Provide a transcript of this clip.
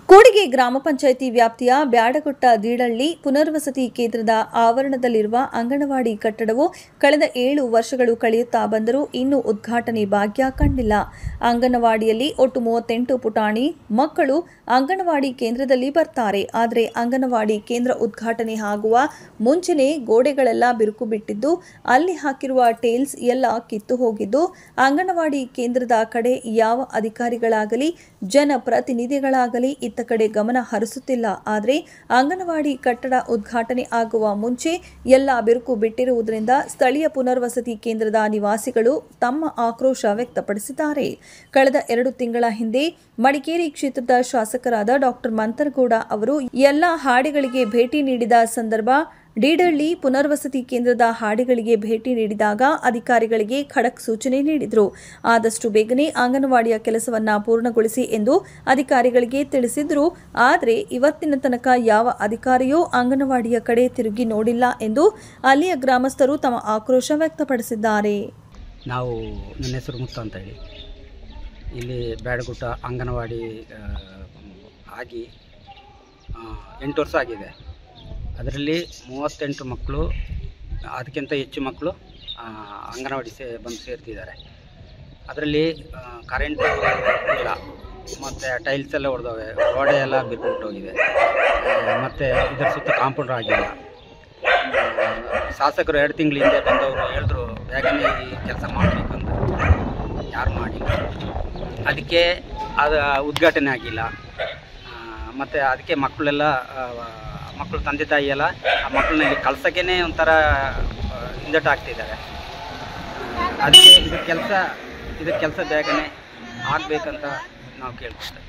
ಕೂಡಿಗೆ ಗ್ರಾಮ ಪಂಚಾಯಿತಿ ವ್ಯಾಪ್ತಿಯ ಬ್ಯಾಡಗುಟ್ಟ ದೀಡಳ್ಳಿ ಪುನರ್ವಸತಿ ಕೇಂದ್ರದ ಆವರಣದಲ್ಲಿರುವ ಅಂಗನವಾಡಿ ಕಟ್ಟಡವು ಕಳೆದ 7 ವರ್ಷಗಳು ಕಳೆಯುತ್ತಾ ಬಂದರೂ ಇನ್ನೂ ಉದ್ಘಾಟನೆ ಭಾಗ್ಯ ಕಂಡಿಲ್ಲ. ಅಂಗನವಾಡಿಯಲ್ಲಿ ಒಟ್ಟು 38 ಪುಟಾಣಿ ಮಕ್ಕಳು ಅಂಗನವಾಡಿ ಕೇಂದ್ರದಲ್ಲಿ ಬರ್ತಾರೆ. ಆದರೆ ಅಂಗನವಾಡಿ ಕೇಂದ್ರ ಉದ್ಘಾಟನೆ ಆಗುವ ಮುಂಚೆನೇ ಗೋಡೆಗಳೆಲ್ಲ ಬಿರುಕು ಬಿಟ್ಟಿದ್ದು, ಅಲ್ಲಿ ಹಾಕಿರುವ ಟೈಲ್ಸ್ ಎಲ್ಲ ಕಿತ್ತು ಹೋಗಿದ್ದು, ಅಂಗನವಾಡಿ ಕೇಂದ್ರದ ಕಡೆ ಯಾವ ಅಧಿಕಾರಿಗಳಾಗಲಿ ಜನಪ್ರತಿನಿಧಿಗಳಾಗಲಿ ಇತ್ತ ಕಡೆ ಗಮನ ಹರಿಸುತ್ತಿಲ್ಲ. ಆದರೆ ಅಂಗನವಾಡಿ ಕಟ್ಟಡ ಉದ್ಘಾಟನೆ ಆಗುವ ಮುಂಚೆ ಎಲ್ಲ ಬಿರುಕು ಬಿಟ್ಟಿರುವುದರಿಂದ ಸ್ಥಳೀಯ ಪುನರ್ವಸತಿ ಕೇಂದ್ರದ ನಿವಾಸಿಗಳು ತಮ್ಮ ಆಕ್ರೋಶ ವ್ಯಕ್ತಪಡಿಸಿದ್ದಾರೆ. ಕಳೆದ 2 ತಿಂಗಳ ಹಿಂದೆ ಮಡಿಕೇರಿ ಕ್ಷೇತ್ರದ ಶಾಸಕರಾದ ಡಾಕ್ಟರ್ ಮಂತರಗೌಡ ಅವರು ಎಲ್ಲ ಹಾಡಿಗಳಿಗೆ ಭೇಟಿ ನೀಡಿದ ಸಂದರ್ಭ ಡೀಡಳ್ಳಿ ಪುನರ್ವಸತಿ ಕೇಂದ್ರದ ಹಾಡಿಗಳಿಗೆ ಭೇಟಿ ನೀಡಿದಾಗ ಅಧಿಕಾರಿಗಳಿಗೆ ಖಡಕ್ ಸೂಚನೆ ನೀಡಿದರು. ಆದಷ್ಟು ಬೇಗನೆ ಅಂಗನವಾಡಿಯ ಕೆಲಸವನ್ನ ಪೂರ್ಣಗೊಳಿಸಿ ಎಂದು ಅಧಿಕಾರಿಗಳಿಗೆ ತಿಳಿಸಿದ್ರು. ಆದರೆ ಇವತ್ತಿನ ತನಕ ಯಾವ ಅಧಿಕಾರಿಯೂ ಅಂಗನವಾಡಿಯ ಕಡೆ ತಿರುಗಿ ನೋಡಿಲ್ಲ ಎಂದು ಅಲ್ಲಿಯ ಗ್ರಾಮಸ್ಥರು ತಮ್ಮ ಆಕ್ರೋಶ ವ್ಯಕ್ತಪಡಿಸಿದ್ದಾರೆ. ನಾವು ನನ್ನ ಹೆಸರು ಮುತ್ತು ಅಂತ ಹೇಳಿ ಇಲ್ಲಿ ಬ್ಯಾಡಗುಟ್ಟ ಅಂಗನವಾಡಿ ಆಗಿ 8 ವರ್ಷ ಆಗಿದೆ. ಅದರಲ್ಲಿ 38 ಮಕ್ಕಳು, ಅದಕ್ಕಿಂತ ಹೆಚ್ಚು ಮಕ್ಕಳು ಅಂಗನವಾಡಿ ಬಂದು ಸೇರ್ತಿದ್ದಾರೆ. ಅದರಲ್ಲಿ ಕರೆಂಟ್ ಇಲ್ಲ, ಮತ್ತು ಟೈಲ್ಸ್ ಎಲ್ಲ ಹೊಡೆದವೆ, ಗೋಡೆ ಎಲ್ಲ ಬಿರ್ಬಿಟ್ಟೋಗಿದೆ, ಮತ್ತು ಇದರ ಸುತ್ತ ಕಾಂಪೌಂಡರ್ ಆಗಿಲ್ಲ. ಶಾಸಕರು 2 ತಿಂಗಳ ಹಿಂದೆ ಬಂದವರು ಹೇಳಿದ್ರು ಬೇಗನೆ ಈ ಕೆಲಸ ಮಾಡಬೇಕಂತ, ಯಾರು ಮಾಡಿಲ್ಲ. ಅದಕ್ಕೆ ಅದು ಉದ್ಘಾಟನೆ ಆಗಿಲ್ಲ. ಮತ್ತು ಅದಕ್ಕೆ ಮಕ್ಕಳು ತಂದೆ ತಾಯಿ ಎಲ್ಲ ಆ ಮಕ್ಕಳನ್ನ ಇಲ್ಲಿ ಕಳ್ಸೋಕ್ಕೇ ಒಂಥರ ಹಿಂದಟ್ಟು ಆಗ್ತಿದ್ದಾರೆ. ಅದಕ್ಕೆ ಇದರ ಕೆಲಸ ಬೇಗನೆ ಆಗಬೇಕಂತ ನಾವು ಕೇಳ್ಕೊಳ್ತೇವೆ.